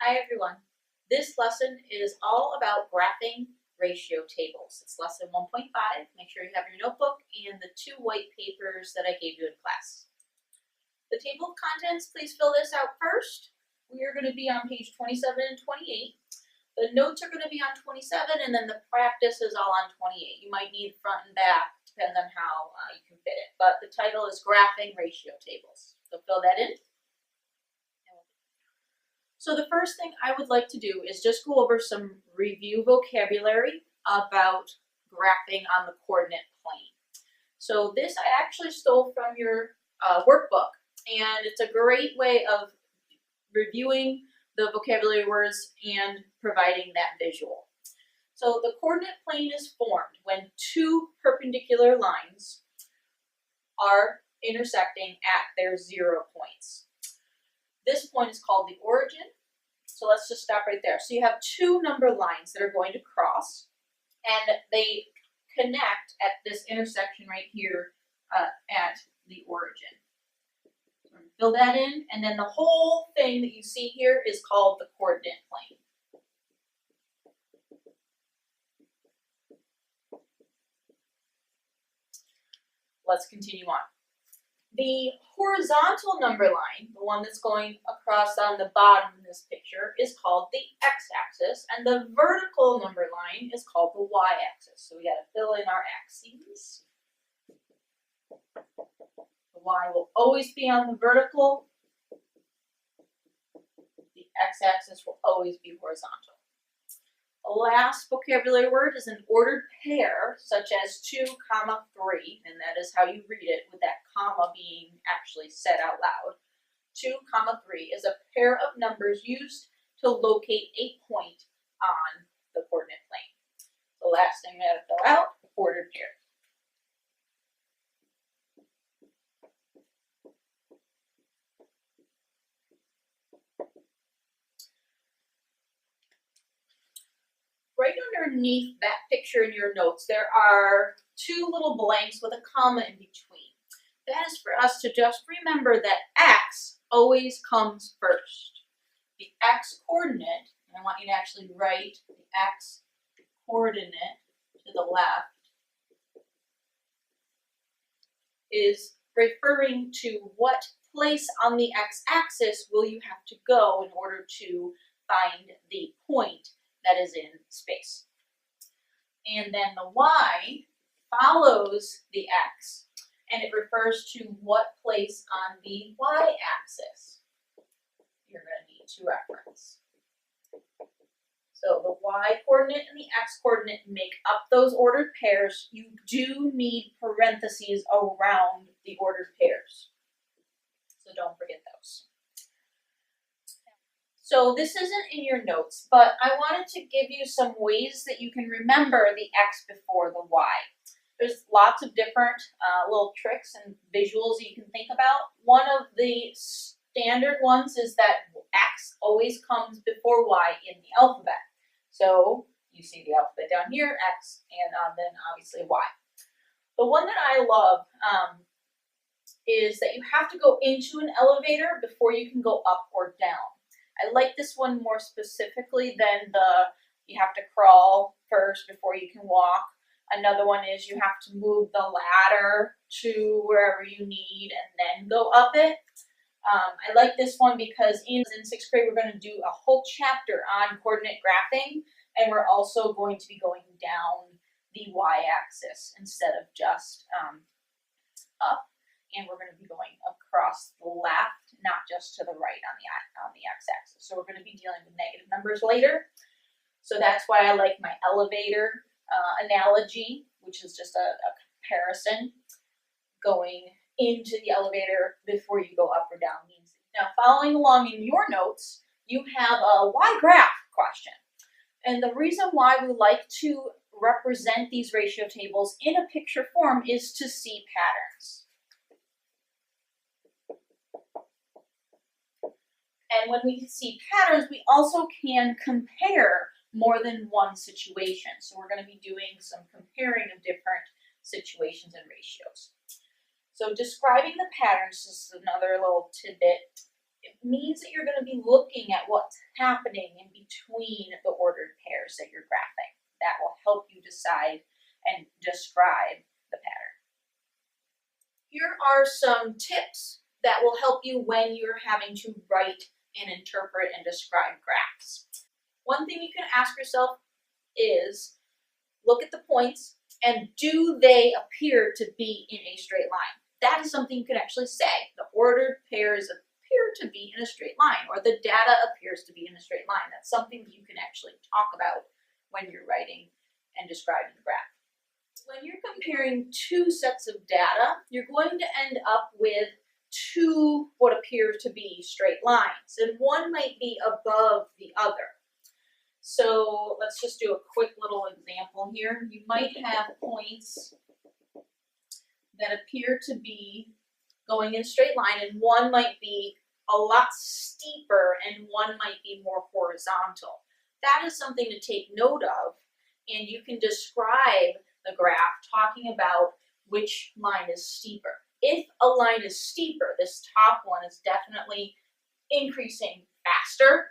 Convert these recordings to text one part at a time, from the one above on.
Hi everyone. This lesson is all about graphing ratio tables. It's lesson 1.5. Make sure you have your notebook and the 2 white papers that I gave you in class. The table of contents, please fill this out first. We are going to be on page 27 and 28. The notes are going to be on 27 and then the practice is all on 28. You might need front and back, depends on how you can fit it. But the title is Graphing Ratio Tables. So fill that in. So the first thing I would like to do is just go over some review vocabulary about graphing on the coordinate plane. So this I actually stole from your workbook, and it's a great way of reviewing the vocabulary words and providing that visual. So the coordinate plane is formed when 2 perpendicular lines are intersecting at their 0 points. This point is called the origin. So let's just stop right there. So you have 2 number lines that are going to cross, and they connect at this intersection right here at the origin. So I'm going to fill that in, and then the whole thing that you see here is called the coordinate plane. Let's continue on. The horizontal number line, the one that's going across on the bottom in this picture, is called the x-axis, and the vertical number line is called the y-axis. So we got to fill in our axes. The y will always be on the vertical. The x-axis will always be horizontal. The last vocabulary word is an ordered pair, such as 2, 3, and that is how you read it, with that comma being actually said out loud. 2, 3 is a pair of numbers used to locate a point on the coordinate plane. The last thing we have to fill out, ordered pair. Right underneath that picture in your notes, there are 2 little blanks with a comma in between. That is for us to just remember that x always comes first. The x coordinate, and I want you to actually write the x coordinate to the left, is referring to what place on the x-axis will you have to go in order to find the point that is in space. And then the y follows the x, and it refers to what place on the y-axis you're going to need to reference. So the y-coordinate and the x-coordinate make up those ordered pairs. You do need parentheses around the ordered pairs, so don't forget those. So this isn't in your notes, but I wanted to give you some ways that you can remember the x before the y. There's lots of different little tricks and visuals you can think about. One of the standard ones is that x always comes before y in the alphabet. So you see the alphabet down here, x, and then obviously y. The one that I love is that you have to go into an elevator before you can go up or down. I like this one more specifically than you have to crawl first before you can walk. Another one is you have to move the ladder to wherever you need and then go up it. I like this one because in 6th grade we're going to do a whole chapter on coordinate graphing, and we're also going to be going down the y-axis instead of just up. And we're going to be going across the left, not just to the right on the x-axis. So we're going to be dealing with negative numbers later. So that's why I like my elevator analogy, which is just a comparison. Going into the elevator before you go up or down means. Now, following along in your notes, you have a y graph question. And the reason why we like to represent these ratio tables in a picture form is to see patterns. And when we see patterns, we also can compare more than one situation. So we're going to be doing some comparing of different situations and ratios. So describing the patterns is another little tidbit. It means that you're going to be looking at what's happening in between the ordered pairs that you're graphing. That will help you decide and describe the pattern. Here are some tips that will help you when you're having to write and interpret and describe graphs. One thing you can ask yourself is, look at the points and do they appear to be in a straight line? That is something you can actually say. The ordered pairs appear to be in a straight line, or the data appears to be in a straight line. That's something that you can actually talk about when you're writing and describing the graph. When you're comparing two sets of data, you're going to end up with two what appear to be straight lines, and one might be above the other. So let's just do a quick little example here. You might have points that appear to be going in a straight line, and one might be a lot steeper and one might be more horizontal. That is something to take note of, and you can describe the graph talking about which line is steeper. If a line is steeper, this top one is definitely increasing faster,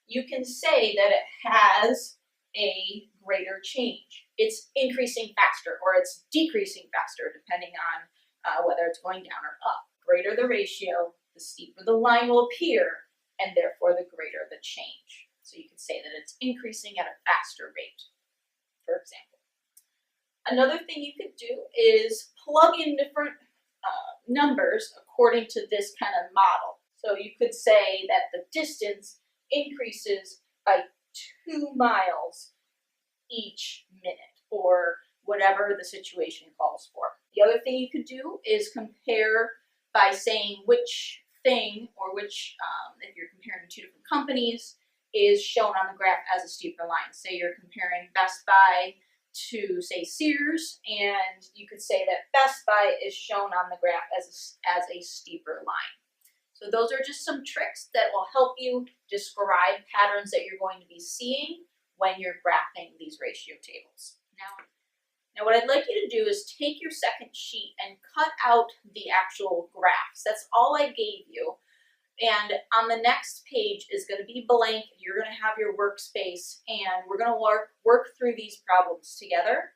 you can say that it has a greater change. It's increasing faster or it's decreasing faster depending on whether it's going down or up. Greater the ratio, the steeper the line will appear, and therefore the greater the change. So you can say that it's increasing at a faster rate, for example. Another thing you could do is plug in different numbers according to this kind of model. So you could say that the distance increases by 2 miles each minute, or whatever the situation calls for. The other thing you could do is compare by saying which thing, or which, if you're comparing two different companies, is shown on the graph as a steeper line. Say you're comparing Best Buy to, say, Sears, and you could say that Best Buy is shown on the graph as a steeper line. So those are just some tricks that will help you describe patterns that you're going to be seeing when you're graphing these ratio tables. Now what I'd like you to do is take your second sheet and cut out the actual graphs. That's all I gave you. And on the next page is going to be blank. You're going to have your workspace, and we're going to work through these problems together.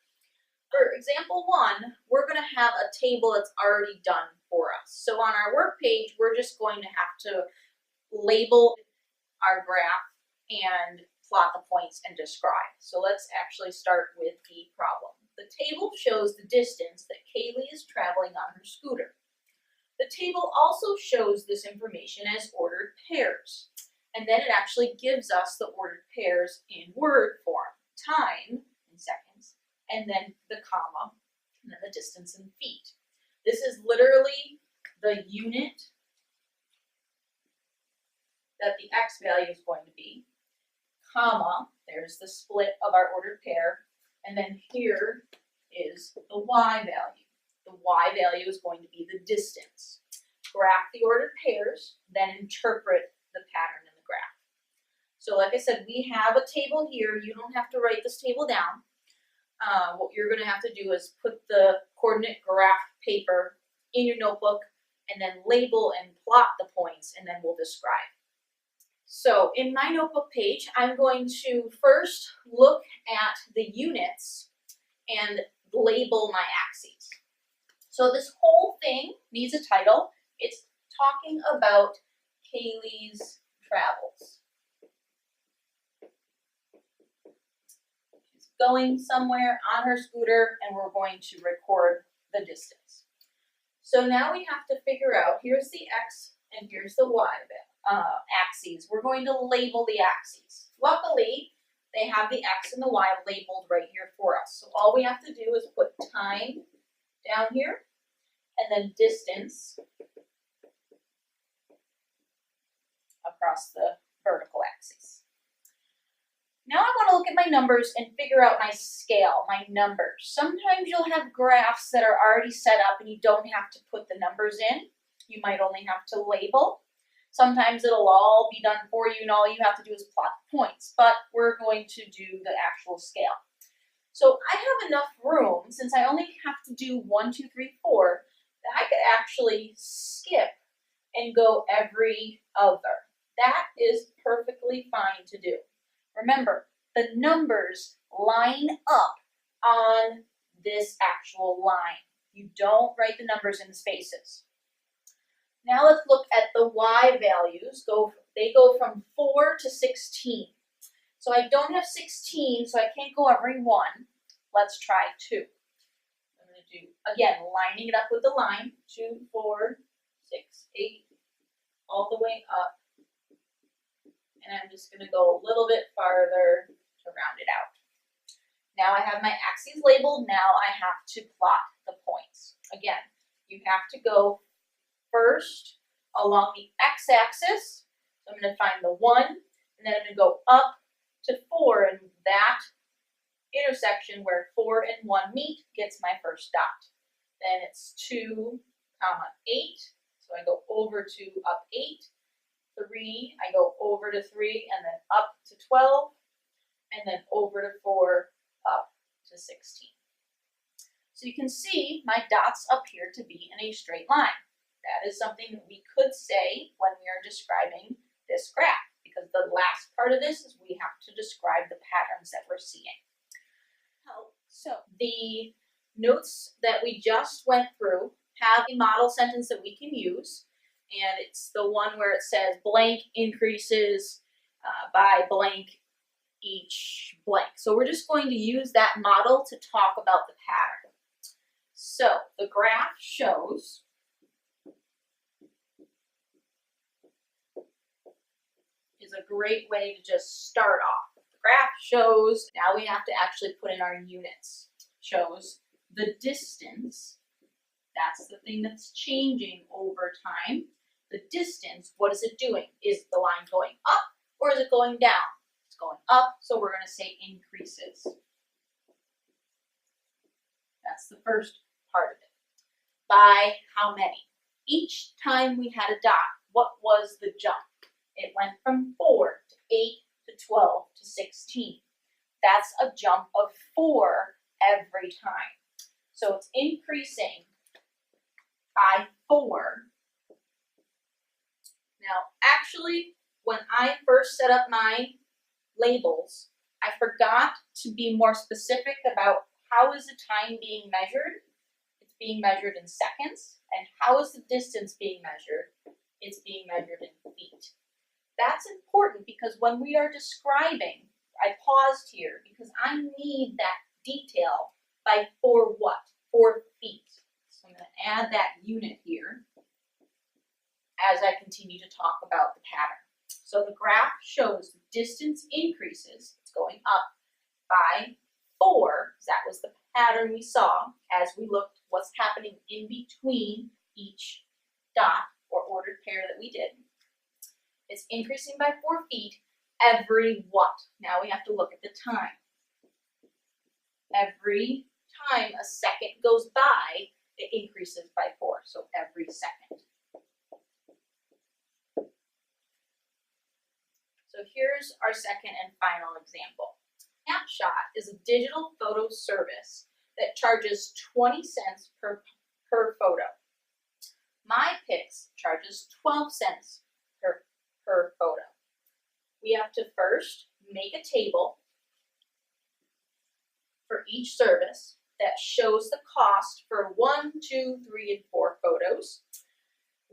For example 1, we're going to have a table that's already done for us. So on our work page, we're just going to have to label our graph and plot the points and describe. So let's actually start with the problem. The table shows the distance that Kaylee is traveling on her scooter. The table also shows this information as ordered pairs, and then it actually gives us the ordered pairs in word form, time in seconds, and then the comma, and then the distance in feet. This is literally the unit that the x value is going to be, comma, there's the split of our ordered pair, and then here is the y value. The y value is going to be the distance. Graph the ordered pairs, then interpret the pattern in the graph. So like I said, we have a table here. You don't have to write this table down. What you're going to have to do is put the coordinate graph paper in your notebook and then label and plot the points, and then we'll describe. So in my notebook page, I'm going to first look at the units and label my axes. So this whole thing needs a title. It's talking about Kaylee's travels. She's going somewhere on her scooter, and we're going to record the distance. So now we have to figure out, here's the x and here's the y axes. We're going to label the axes. Luckily, they have the x and the y labeled right here for us. So all we have to do is put time down here, and then distance across the vertical axis. Now I want to look at my numbers and figure out my scale, my numbers. Sometimes you'll have graphs that are already set up and you don't have to put the numbers in. You might only have to label. Sometimes it'll all be done for you and all you have to do is plot the points, but we're going to do the actual scale. So I have enough room, since I only have to do 1, 2, 3, 4, that I could actually skip and go every other. That is perfectly fine to do. Remember, the numbers line up on this actual line. You don't write the numbers in the spaces. Now let's look at the y values. They go from 4 to 16. So I don't have 16, so I can't go every one. Let's try 2. I'm going to do, again, lining it up with the line. 2, 4, 6, 8, all the way up. And I'm just going to go a little bit farther to round it out. Now I have my axes labeled. Now I have to plot the points. Again, you have to go first along the x-axis. So I'm going to find the 1, and then I'm going to go up to 4, and that intersection where 4 and 1 meet gets my first dot. Then it's 2, 8. So I go over to up 8. 3, I go over to 3, and then up to 12, and then over to 4, up to 16. So you can see my dots appear to be in a straight line. That is something that we could say when we are describing this graph, because the last part of this is we have to describe the patterns that we're seeing. So the notes that we just went through have a model sentence that we can use. And it's the one where it says blank increases by blank each blank. So we're just going to use that model to talk about the pattern. So the graph shows is a great way to just start off. The graph shows, now we have to actually put in our units. Shows the distance, that's the thing that's changing over time. The distance, what is it doing? Is the line going up or is it going down? It's going up, so we're going to say increases. That's the first part of it. By how many? Each time we had a dot, what was the jump? It went from 4 to 8 to 12 to 16. That's a jump of 4 every time. So it's increasing by 4. Now, actually, when I first set up my labels, I forgot to be more specific about how is the time being measured. It's being measured in seconds. And how is the distance being measured? It's being measured in feet. That's important because when we are describing, I paused here because I need that detail by 4 what? 4 feet. So I'm going to add that unit here as I continue to talk about the pattern. So the graph shows the distance increases, it's going up by 4, because that was the pattern we saw as we looked what's happening in between each dot or ordered pair that we did. It's increasing by 4 feet every what? Now we have to look at the time. Every time a second goes by, it increases by 4, so every second. So here's our second and final example. Snapshot is a digital photo service that charges 20 cents per photo. MyPix charges 12 cents per photo. We have to first make a table for each service that shows the cost for 1, 2, 3, and 4 photos.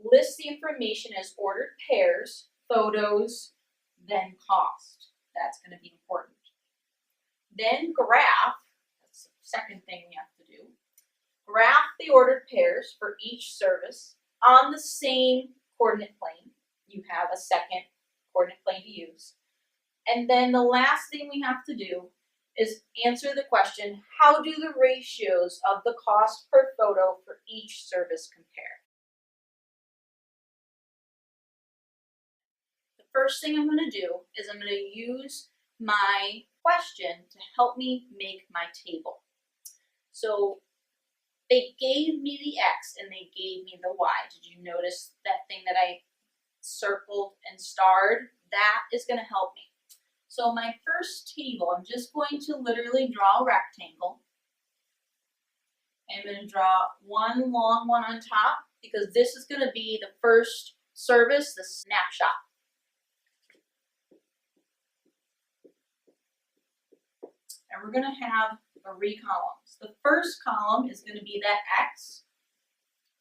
List the information as ordered pairs, photos, then cost. That's going to be important. Then graph, that's the second thing we have to do. Graph the ordered pairs for each service on the same coordinate plane. You have a second coordinate plane to use. And then the last thing we have to do is answer the question, how do the ratios of the cost per photo for each service compare? The first thing I'm going to do is I'm going to use my question to help me make my table. So they gave me the X and they gave me the Y. Did you notice that thing that I circled and starred? That is going to help me. So my first table, I'm just going to literally draw a rectangle. I'm going to draw one long one on top because this is going to be the first service, the snapshot. And we're going to have 3 columns. The first column is going to be that X.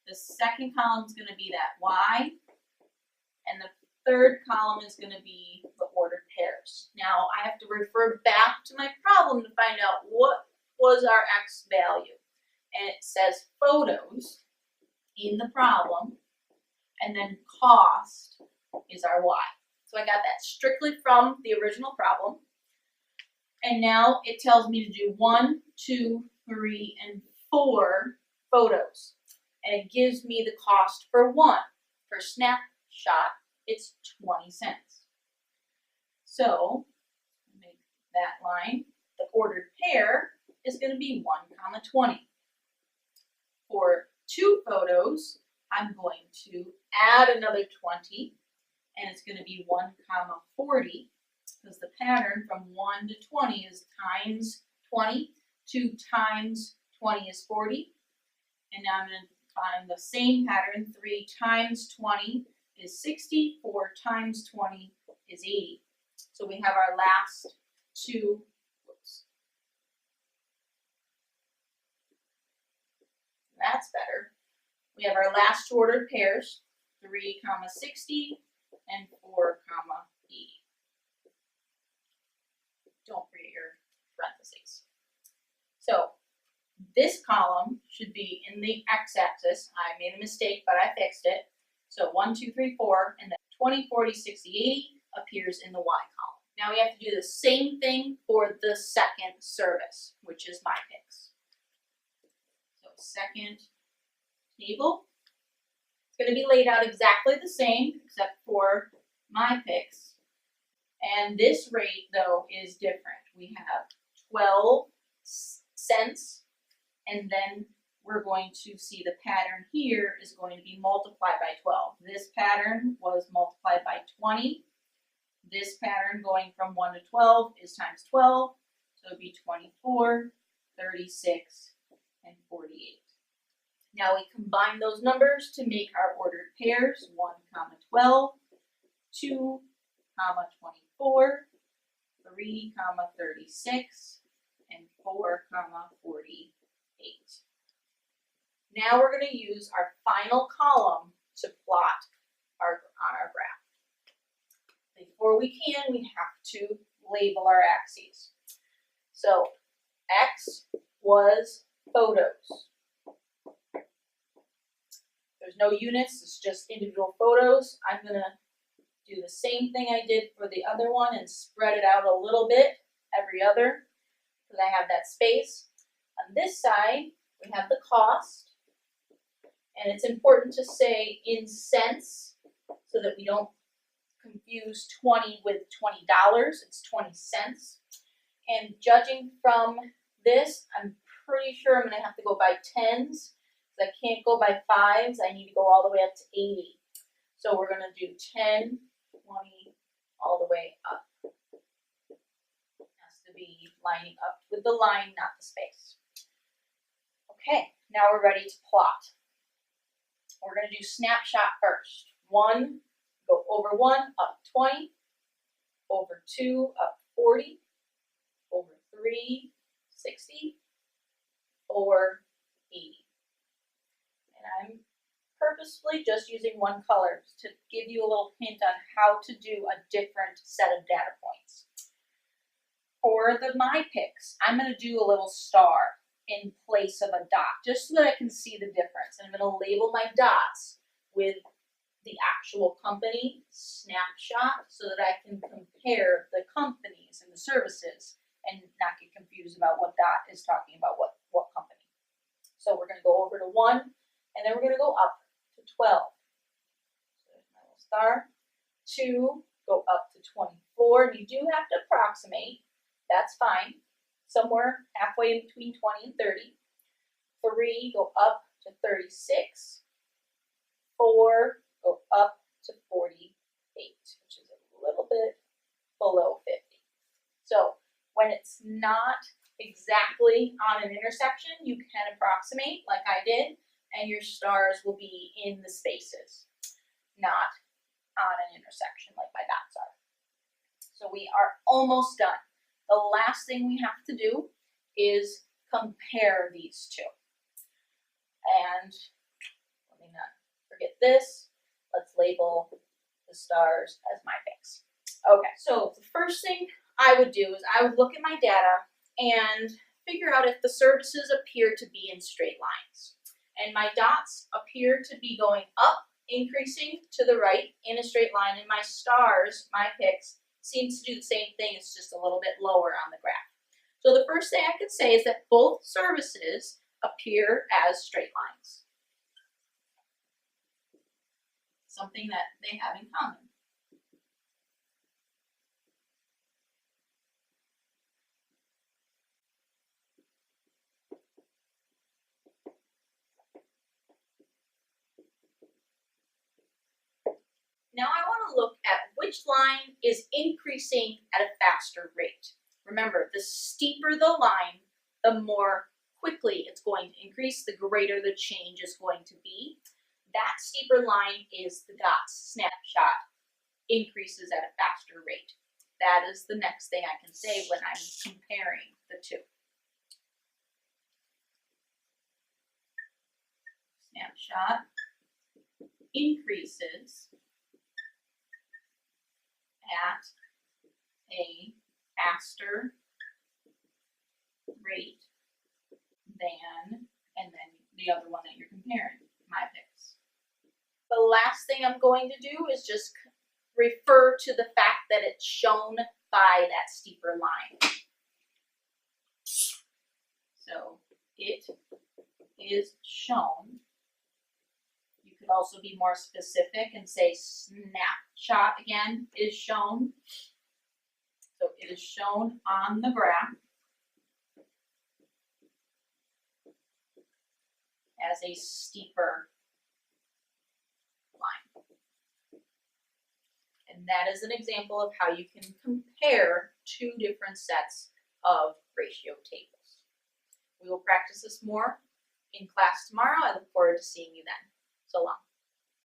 The second column is going to be that Y. And the third column is going to be the ordered pairs. Now I have to refer back to my problem to find out what was our X value. And it says photos in the problem, and then cost is our Y. So I got that strictly from the original problem. And now it tells me to do 1, 2, 3, and 4 photos. And it gives me the cost for 1. For snapshot, it's 20 cents. So make that line. The ordered pair is going to be 1, 20. For 2 photos, I'm going to add another 20, and it's going to be 1, 40, because the pattern from 1 to 20 is times 20. 2 times 20 is 40. And now I'm going to find the same pattern. 3 times 20 is 60. 4 times 20 is 80. So we have our last 2. That's better. We have our last 2 ordered pairs, 3, 60, and 4, 80. Don't forget your parentheses. So this column should be in the x-axis. I made a mistake, but I fixed it. So 1, 2, 3, 4, and then 20, 40, 60, 80 appears in the y column. Now we have to do the same thing for the second service, which is my picks. So second table. It's going to be laid out exactly the same except for my picks. And this rate, though, is different. We have 12 cents, and then we're going to see the pattern here is going to be multiplied by 12. This pattern was multiplied by 20. This pattern going from 1 to 12 is times 12, so it would be 24, 36, and 48. Now we combine those numbers to make our ordered pairs, 1, 12, 2, 24, 3, 36, and 4, 48. Now we're going to use our final column to plot on our graph. Before we can, we have to label our axes. So X was photos. There's no units, it's just individual photos. I'm going to do the same thing I did for the other one and spread it out a little bit, every other, because I have that space. On this side, we have the cost, and it's important to say in cents so that we don't confuse 20 with $20. It's 20 cents. And judging from this, I'm pretty sure I'm going to have to go by tens. I can't go by fives. I need to go all the way up to 80. So we're going to do 10, 20, all the way up. It has to be lining up with the line, not the space. Okay, now we're ready to plot. We're going to do snapshot first. 1, go over 1, up 20. Over 2, up 40. Over 3, 60. 4, 80. I'm purposefully just using one color to give you a little hint on how to do a different set of data points. For my picks, I'm going to do a little star in place of a dot, just so that I can see the difference. And I'm going to label my dots with the actual company snapshot so that I can compare the companies and the services and not get confused about what dot is talking about what company. So we're going to go over to 1. And then we're going to go up to 12. So there's my little star. 2, go up to 24. You do have to approximate. That's fine. Somewhere halfway in between 20 and 30. 3, go up to 36. 4, go up to 48, which is a little bit below 50. So when it's not exactly on an intersection, you can approximate like I did. And your stars will be in the spaces, not on an intersection like my dots are. So we are almost done. The last thing we have to do is compare these two. And let me not forget this. Let's label the stars as my picks. Okay, so the first thing I would do is I would look at my data and figure out if the surfaces appear to be in straight lines. And my dots appear to be going up, increasing to the right in a straight line, and my stars, my picks, seems to do the same thing, it's just a little bit lower on the graph. So the first thing I could say is that both surfaces appear as straight lines. Something that they have in common. Now I want to look at which line is increasing at a faster rate. Remember, the steeper the line, the more quickly it's going to increase, the greater the change is going to be. That steeper line is the dots snapshot increases at a faster rate. That is the next thing I can say when I'm comparing the two. Snapshot increases at a faster rate than, and then the other one that you're comparing, my picks. The last thing I'm going to do is just refer to the fact that it's shown by that steeper line. So it is shown. You could also be more specific and say snapshot again is shown. So it is shown on the graph as a steeper line. And that is an example of how you can compare two different sets of ratio tables. We will practice this more in class tomorrow. I look forward to seeing you then. So long.